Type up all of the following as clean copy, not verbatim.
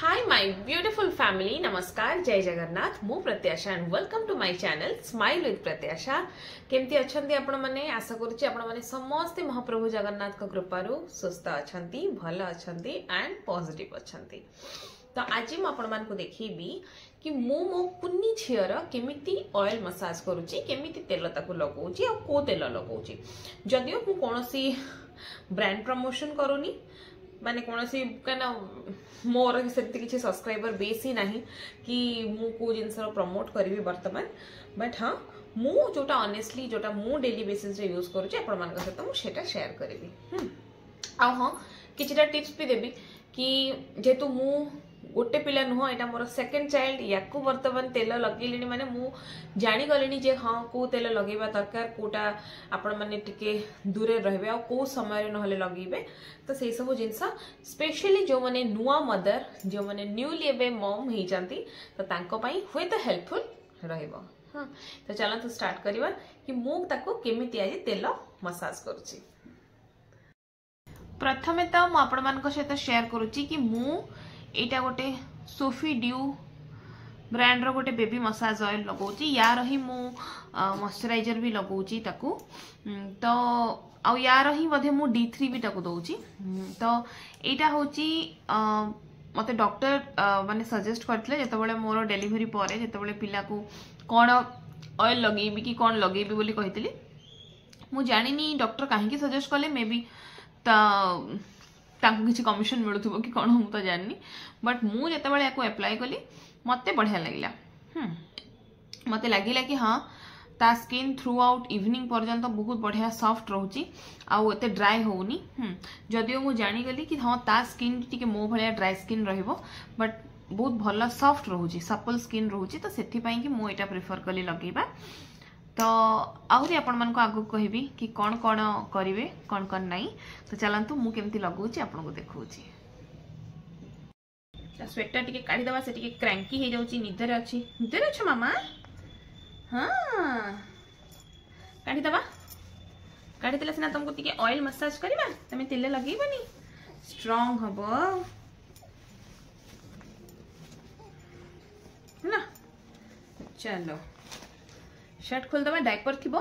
Hi my beautiful family, नमस्कार, जय जगन्नाथ। मु Pratyasha and welcome to my channel smile with Pratyasha. केमती अछंती आपण माने? आशा करूची आपण माने समस्त महाप्रभु जगन्नाथ को कृपारु सुस्थ अछंती, भल अछंती एंड पॉजिटिव अछंती। तो आज मु आपण मान को देखिबी कि मु मो कुन्नी झियर केमिति ऑयल मसाज करूची, केमिति तेल ताकू लगाउची आ को तेल लगाउची। जदियो मु कोनोसी ब्रांड प्रमोशन करूनी, माने कोनोसी कना मोर से किसी सब्सक्राइबर बेसी नहीं कि मु को जिनस प्रमोट करी वर्तमान, बट हाँ मु जोटा ऑनेस्टली जोटा मु डेली बेसिस रे यूज करूची आपण मान सहित मु सेटा शेयर करेबी। आ हाँ किछिटा टिप्स भी देबी कि जेतु मु गोटे पिला नुह, एटा मोर सेकंड चाइल्ड, याकू वर्तमान तेल लगेलिनी माने मु जानी गलेनी जे हाँ को तेल लगेबा दरकार, कोटा आपण माने टिके दूरे रहबे आ को समय नहले लगेबे। तो से सब जिनसा स्पेशली जो माने नुआ मदर, जो माने न्यूली एबे मॉम हे जानती, तो तांको पई होय तो हेल्पफुल रहइबो। हां तो चला तो स्टार्ट करिवा कि मु ताको केमिति आज तेल मसाज करूची। प्रथमे तो मु आपण मान को सहित शेयर करूची कि मु एटा गोटे सोफी ड्यू ब्रांड रो गोटे बेबी मसाज ऑयल लगाउची, यार ही मु मॉइस्चराइजर भी लगाउची ताकू। तो आ यार ही बधे मु D3 भी ताकू दउची। तो एटा होची मते डॉक्टर माने सजेस्ट करथिले जेतबेले मोर डिलीवरी परे, जेतबेले पिला को कोन ऑयल लगेबी कि कोन लगेबी बोली कहितली। मु जानिनी डॉक्टर काहे की सजेस्ट कले, मे बी तांको किसी कमिशन मिलुथबो कि कोन हम तो जाननी, बट मु जेतबेले याको अप्लाई कली मते बढ़िया लागिला। मते लागिला कि हाँ ता स्किन थ्रू आउट इवनिंग पर्यंत बहुत बढ़िया सॉफ्ट रहउची आउ एते ड्राई होउनी। जदियो मु जानी गली कि हाँ ता स्किन टिके मो भलिया ड्राई स्किन रहिबो, बट बहुत भल सॉफ्ट रहउची, सपल स्किन रहउची। तो सेथि पई कि मु एटा प्रेफर कली लगेबा। तो आहुरी आपण मन को आगु कहबी कि कौन कौन करिवे कौन कौन नहीं। तो चलंतु मु केमती लगाउची आपण को देखौची। स्वेटर टिके काढी दबा, से टिके क्रैंकी हे जाउची, निदरे अछि। निदरे छ मामा? हां काढी दबा, काढी देला सिना तुमको टिके ऑयल मसाज करबा, तमे तेल लगेबनी, स्ट्रांग हबो ना। चलो शर्ट खोल दबा, डायपर थिबो।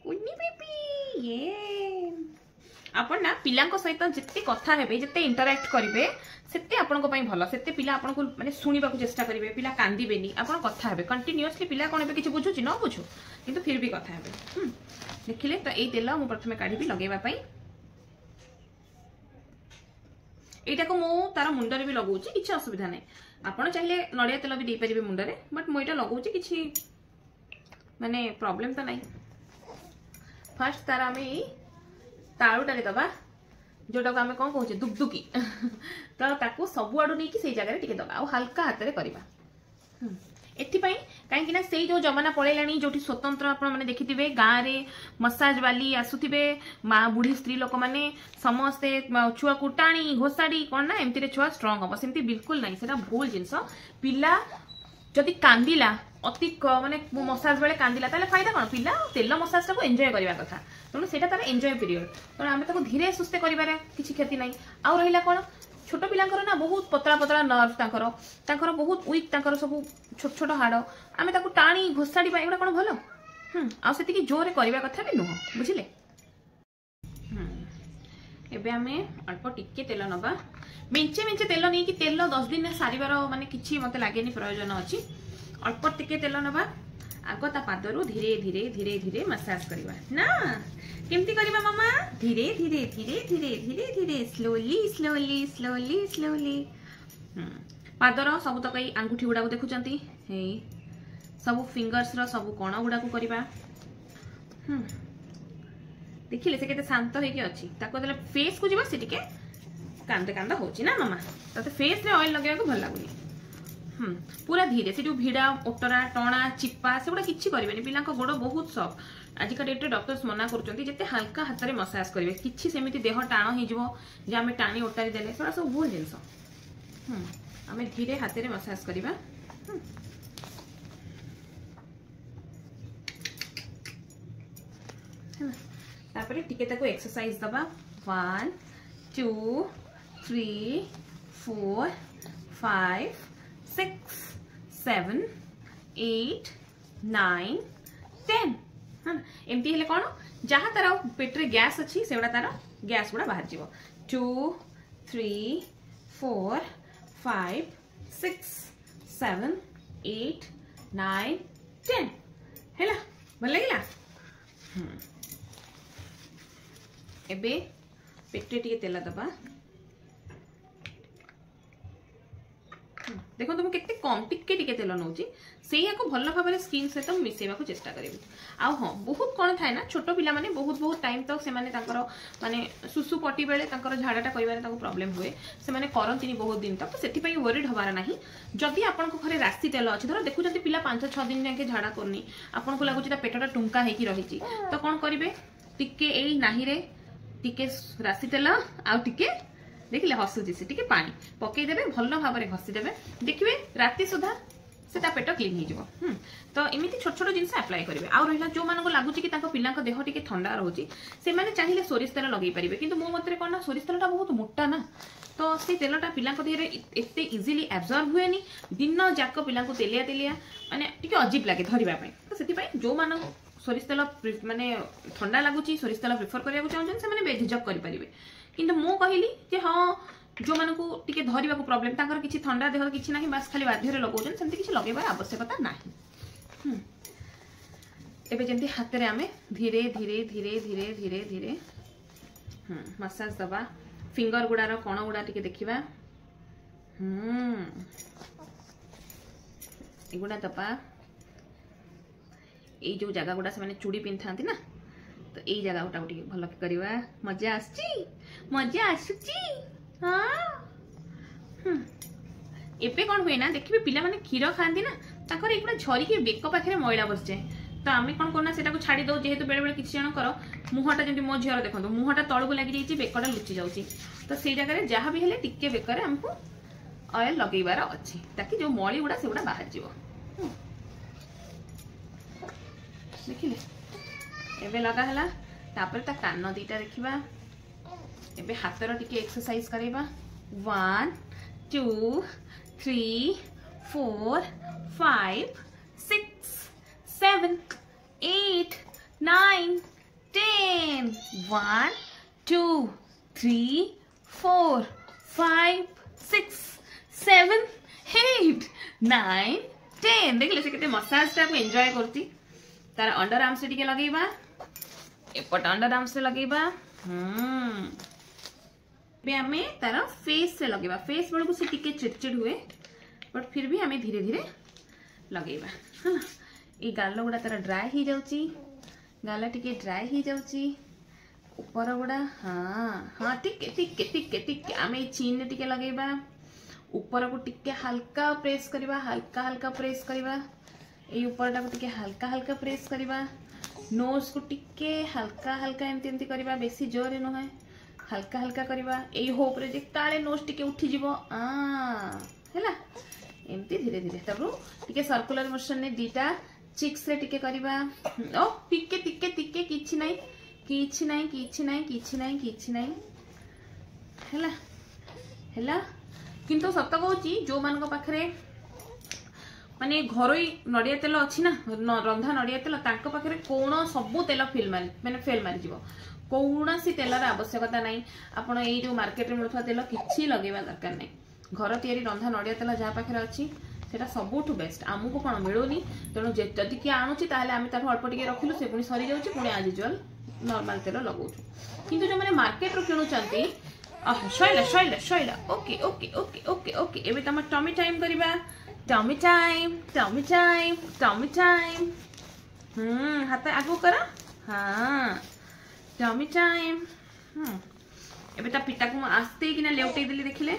उन्नी बेबी ये आपण ना पिला को सहित जिते कथा हेबे, जिते इंटरैक्ट करिवे, सेते आपण को पई भलो, सेते पिला आपण को माने सुनिबा को चेष्टा करिवे। पिला कांदीबेनी, आपण कथा हेबे कंटीन्यूअसली। पिला कोन हेबे किछ बुझुची न बुझु, किंतु फिर भी कथा हेबे। देखिले तो एई तेल मु प्रथमे काढीबी लगेबा पई। एटा को मु तार मुंडरे भी लगाउची, किछ असुविधा नै। आपण चाहिले नडिया तेल भी दे परिबे मुंडरे, बट मु एटा लगाउची, किछि माने प्रॉब्लम तो नै। फर्स्ट तार आमे ताळुटारे दबा, जोटा को आमे कोन कहूचे दुगदुकी। तो ताकू सब आडू नै कि सेई जगह रे टिके दबा आ हल्का हाथ रे करबा। एथि पई काहे कि ना सेई जो जमाना पळेलानी, जोठी स्वतंत्र आपण माने देखिथिबे गां रे मसाज वाली आसुथिबे, मा बुढ़ी स्त्री लोक माने समस्ते छुआ को टाणी घोसाडी कोन ना एमति रे छुआ स्ट्रांग हो, सेमति बिल्कुल नै। सेटा भूल जिंस। पिला जदि कांदिला अति माने मसाज बेले कांदिला ताले फायदा कोन? पिला तेल मसाज को एन्जॉय करबा कथा, तनो सेटा तार एन्जॉय पीरियड। तनो आमे ताको धीरे सुस्ते करिबारे किछि क्षति नै। आ रहिला कोन, छोट पिलांकर ना बहुत पतला पतला नर्व, तांकर बहुत वीक, तांकर सब छोट छोट हाड़, आमे ताको टाणी घोसाडी एगुडा कोन भलो? आ सेति कि जोरे करबा कथा भी नुह, बुझिले। एबे आमे अल्प टिके तेल नबा, मिंचे मिंचे तेल नै कि तेल 10 दिन सारिबार माने किछि मते लागेनी प्रयोजन अछि। अल्प टिके तेल नबा, आगो ता पादरु धीरे धीरे धीरे धीरे मसाज करबा ना। केमती करबा मामा? धीरे धीरे धीरे धीरे धीरे धीरे, स्लोली स्लोली स्लोली स्लोली। पादर सब तक आंगुठी गुडा को देखुचंती, हे सब फिंगर्स रो सब कोण गुडा को करबा। देखिले से केते शांत हे कि अछि। ताको देले फेस को जिबा, से टिके कांदे कांदा होची ना मामा। तते फेस रे ऑयल लगेबा को भल लागुनी। पूरा धीरे से जो भिड़ा ओटरा टणा चिप्पा से गुडा किछि करबेनी। पिला को गोड़ बहुत सॉफ्ट। आज का डेट रे डॉक्टर्स मना करचंती जेते हल्का हाथ रे मसाज करिवे, किछि सेमिति देह टाण हे जिवो जे आमे टाणी ओटारी देले, सेडा सब भूल जिंस। आमे धीरे हाथ रे मसाज करिबा। तापरे टिके ताको एक्सरसाइज दबा, 1 2 3 4 5 6 7 8 9 10 हाँ एमती हेले कौन जहाँ तार पेट्रे गैस अच्छी से तार गैस गुड़ा बाहर जीव 2 3 4 5 6 7 8 9 10 है भल लगे एबे पेट्रे टिके तेल दबा देखो तुम केते कम टिके टिके तेल नौची से भल भाव स्किन सहित मिसेवा चेष्टा करी आ हाँ बहुत कौन थाए ना छोट पिला माने बहुत बहुत टाइम तक से माने सुसु पटी बेले झाड़ाटा कर प्रॉब्लम हुए से माने करंतिनी बहुत दिन तक तो से वरीड हबार नहीं जदि आपण घरे राशि तेल अच्छी धर देखुं पिला 5-6 दिन जाके झाड़ा करनी आपन को लगुच पेटटा टुंका होगी रही तो कौन करेंगे टिके एई नाही रे टिके राशि तेल आ टिके देखिले हसुची से टिके पानी पकईदेवे भल भाव में घसीदेवे देखिए राति सुधा से पेट क्लीन हो तो एमती छोट छोट जिन अप्लाई करेंगे आउ रहा जो मानक लगुच कि पिला देह टी ठंडा रोचे से चाहिए सोरिष तेल लगे पारे कि मो मत कौन ना सोरिष तेलटा बहुत मोटा ना तो से तेलटा पिला देहर एत इजिली एब्जर्व हुए दिन जाक पिला तेलिया तेलिया माने टिके अजीब लगे धरवाई तो से जो मान सोरिष तेल माने ठंडा लगुच सोरिष तेल प्रिफर करने चाहते से बेझिझक करेंगे किंतु मु कहली जे हाँ जो मानक टिके धरवा प्रॉब्लम ताकर किछि ठंडा देह किछि नाही बास खाली बाध्य लगौछन सेमती किछि लगेबार आवश्यकता नाही एबे जेमती हाथ रे आमे धीरे धीरे धीरे धीरे धीरे धीरे मसाज दबा फिंगर गुडार कोण गुडा टिके देखिबा एगुडा दबा ए जो जगह गुडा से माने चूड़ी पिनथांती ना तो यही जगह गोटा गोटे भल करवा मजा आसुची हाँ एबे कौन हुए ना देखिए पिला माने क्षीर खाती ना ताकर एक झरिकी बेक पाखे मैला बस जाए तो आम कौन करना से छाड़ी दो जेहेतु बेले बेले किसी जनकर मुहटा जमी मो झीर देखो मुहटा तलू लगी जाइए बेकटा लुचि जाऊँगी तो से जगह जहाँ भी हेले टिके बेकर आमको ऑयल लगेबार अच्छी ताकि जो मली गुड़ा से बाहर जीव देखिले एबे लगा हला तापर ता कान दीटा देखिबा एबे हातर टिके एक्सरसाइज करेबा 1 2 3 4 5 6 7 8 9 10 1 2 3 4 5 6 7 8 9 10 देखले से केते मसाज टा को एंजॉय करती तार अंडर आर्म से टिके लगेबा एपट अंडर आर्म से लगेबा आमे तार फेस से लगेबा फेस बेलू से टिके चिड़चिड़ हुए बट फिर भी आमे धीरे धीरे लगेबा हाँ ये गाल गुड़ा तार ड्राए हो जाउची गाल टिके ड्राए हो जाउची ऊपर गुड़ा हाँ हाँ टिके टिके टिके टिके आमे चीन टिके लगेबा ऊपर को टिके हल्का प्रेस करबा हल्का हल्का प्रेस करबा ये ऊपरटा को टिके हल्का हल्का प्रेस करबा नोज को टिके हल्का हल्का एमती एमती करबा बेसी जोर नुहे हल्का हल्का करबा एई होप रे जे काले नोज टिके उठी जिवो हैला एमती धीरे धीरे तबरु टिके सर्कुलर मोशन ने दीटा चिक्स रे टिके करबा ओ टिके टिके टिके किछि नाही किछि नाही किछि नाही किछि नाही किछि नाही हैला हैला किंतु सत कहूची जो मान पाखरे माने घरोई नड़िया तेल अच्छी ना रंधा नड़िया तेल तांको पाखरे कोण सबु तेल फेल मारी जीवो कौनसी तेलर आवश्यकता नहीं आपण ये जो मार्केट में मिलुवा तेल किछि लगेबा दरकार नहीं घर तैयारी रंधा नड़िया तेल जहाँ पाखरे अच्छी सेटा सबुठु बेस्ट आमको कौन मिलूनी तेणु जदि किए आणुची ताहले आमे ताठु अल्प टिके रखिलु से पुणी सरी जाउची पुणी आज यूजुअल नॉर्मल तेल लगाउछु किंतु जो माने मार्केट रो किणुचंती शैला शैला शैला okay okay okay okay okay एबे तम टमी टाइम करबा टमी टाइम टमी टाइम टमी टाइम हाथ आगु कर हाँ टमी टाइम एबे ता पिटा को आस्ते कि ना लेउटे देली देखिले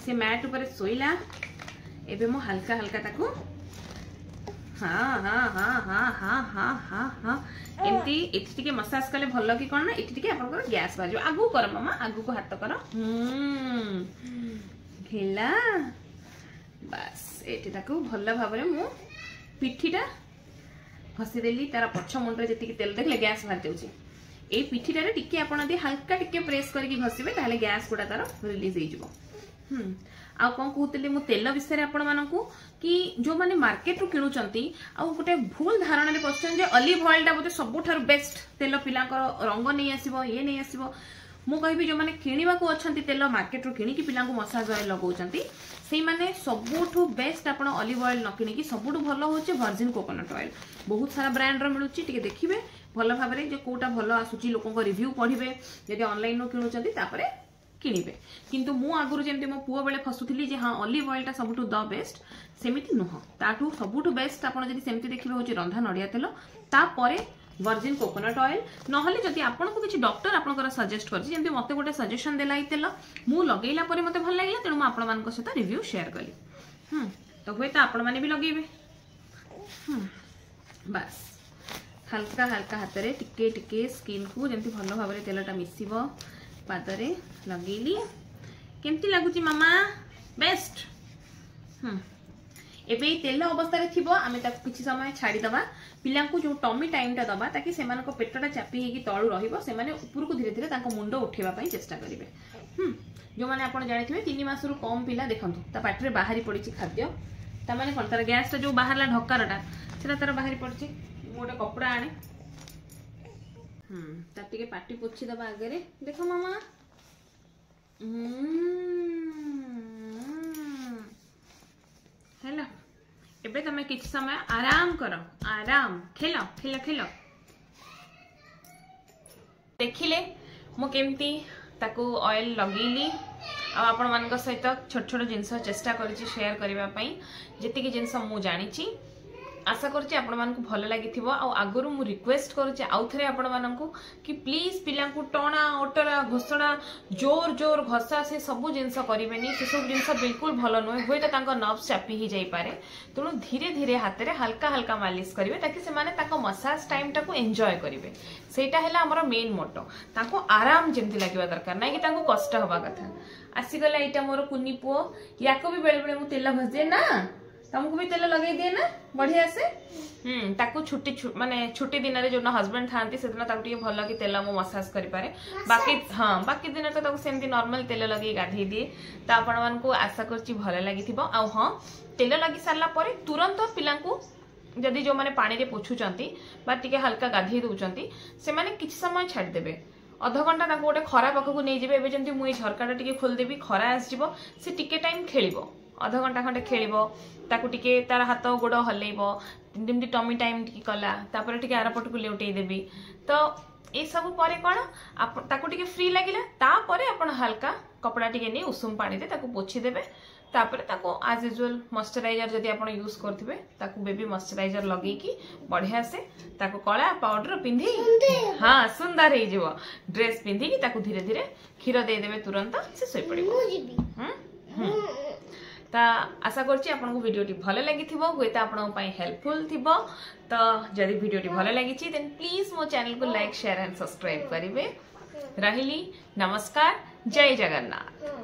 से मैट ऊपर सोइला एबे मो हल्का हल्का ताको हाँ हाँ हाँ हाँ हाँ हाँ हाँ हाँ एमती एठी टिके मसाज कले भल कि कोन ना एठी टिके आपनकर गैस बाजो आगु कर मामा आगु को हाथ कर घेला बस एठी ताको भल भाबरे मु पिठीटा घसी देली तार पछ मुंडरे जति तेल देखले गैस बाहर जाउची ए पिठीटारे टिके आपण दे हल्का टिके प्रेस करके घसीबे ताले गैस गुडा तार रिलीज हो जिवो। आ कौन कहते मु तेल विषय आपण मानकू कि जो माने मार्केट रू किणुचंती आ गोटे भूल धारणा रे पछन जे ऑलिव ऑयल टा बोते सबुठार बेस्ट तेल पिलांकर रंग नहीं आसीबो ये नहीं आसीबो। मु कहबी जो माने किणीबा को अछंती तेल मार्केट रू किणी कि पिलांको मसाज ऑयल लगाउचंती सेई माने सबुठु बेस्ट आपण ऑलिव ऑयल न किणी कि सबुठु भलो होचे वर्जिन कोकोनट ऑयल। बहुत सारा ब्रांड रो मिलुची टिके देखिबे भलो भाबरे जे कोटा भलो आसुची लोकन को रिव्यू पढिबे यदि ऑनलाइन नो किणुचंती तापरे किणिबे। किंतु मु आगुरु जेमति मो पुओ बेले फसुथिली जे हां ऑलिव ऑयल टा सबुठु द बेस्ट सेमिति नुह ताठु सबुठु बेस्ट आपण जदि सेमति देखिबे होची रंधा नडिया तेल तापरे वर्जिन कोकोनट ऑयल नहले जदि आपण को किछि डॉक्टर आपनकर सजेस्ट करछि जेमति मते गोटे सजेशन देला इ तेल मु लगेइला परे मते भल लागला तेनु म आपण मानक सहित रिव्यू शेयर कली। तो होय त आपण माने भी लगेइबे। बस हल्का हल्का हाथ रे टिके टिके स्किन को जेमति भल भाबरे तेलटा मिसिबो पादरे लगेली केमती लागुची मामा बेस्ट। एबे तेल अवस्था रे थिबो आमे ताको किछि समय छाडी दबा पिला को जो टमी टाइम टा दबा ताकि सेमान को पेटटा चापी हेकी तळु रहिबो सेमाने ऊपर को धीरे धीरे ताको मुंडो उठेबा पई चेष्टा करिवे। जो माने आपण जानिथिबे 3 मास रु कम पिला देखंतु ता पाटी रे बाहरी पडिची खाद्य ता माने कोन तार गैस टा जो बाहरला ढक्कारटा सेटा तार बाहरी पडिची मोटे कपड़ा आने ताटिके पाटी पोछि दबा आगे रे देखो मामा। हेलो एबे तमे किछ समय आराम करो आराम खेलो खेलो खेलो। देखिले मु केमती ताको ऑयल लगेली आ आपण मानक सहित छोट छोट जिंस चेष्टा करिछि शेयर करबा पई जति कि जिंस मु जानिछि। आशा करछि आपण मानकु भल लागिथिबो आ आगरु मु रिक्वेस्ट करछि आउ थरे आपण मानकु कि प्लीज पिलांकु टणा ओटरा घोषणा जोर जोर घसा से सब जिंस करिवेनी से सब जिंस बिल्कुल भल नय होय त तांको नर्व्स चापी ही जाई पारे। तणु धीरे धीरे हाथ रे हल्का हल्का मालिश करिवे ताकि से माने ताको मसाज टाइम टाको एन्जॉय करिवे। सेटा हैला हमर मेन मोटो ताको आराम जेमति लागिबा दरकार नै कि ताको कष्ट होबा कथा। आसी गला एटा मोर कुनी पुओ याको भी बेले बेले मु तेल घस दे ना तुमको भी तेल लगे दिए ना बढ़िया से। ताकू छुट्टी माने छुट्टी दिन रे जो हस्बैंड थांती से दिन ताकू टिके भलो कि तेल मो मसाज करि पारे बाकी बाकी दिन तो ताकू सेमती नॉर्मल तेल लगे गाधी दिए त आपण मान को आशा करछि भलो लागिथिबो। आ तेल लगी सारला परे तुरंत पिलांकू जदि जो माने पानी रे पोछुचंती बा टिके हल्का गाधी दउचंती से माने किछ समय छाड़ देबे अध घंटा ताको गोटे खरा पाखकू नै जेबे। एबे जेमती मुई झरकाटा टिके खोल देबी खरा आस जिवो से टिके टाइम खेलिबो अध घंटा खंडे खेलिबो ताकू टिके तार हाथ गोड़ हल्लेइबो जेमती टमी टाइम टिके कला तापर टिके आरपट को लेउटेई देबी। तो ए सब परे कोन ताकू टिके फ्री लागिला तापरे आपण हल्का कपड़ा टिके नै उषुम पानी रे ताकू पोछि देबे तापर ताको एज यूजुअल मॉइस्चराइजर जदि आपण यूज करथिबे ताकू बेबी मॉइस्चराइजर लगेई की बढ़िया से ताको कळा पाउडर पिंधी हां सुंदर हे जिवो ड्रेस पिंधी की ताकू धीरे धीरे खीर दे देबे तुरंत से सोई पड़िबो। ता आशा करछि आपन को वीडियो टी भले लागिथिबो होय ता आपन पई हेल्पफुल थिबो। तो जदि वीडियो टी भले लागिछि देन प्लीज मो चैनल को लाइक शेयर एंड सब्सक्राइब करिवे। रहिली नमस्कार जय जगन्नाथ।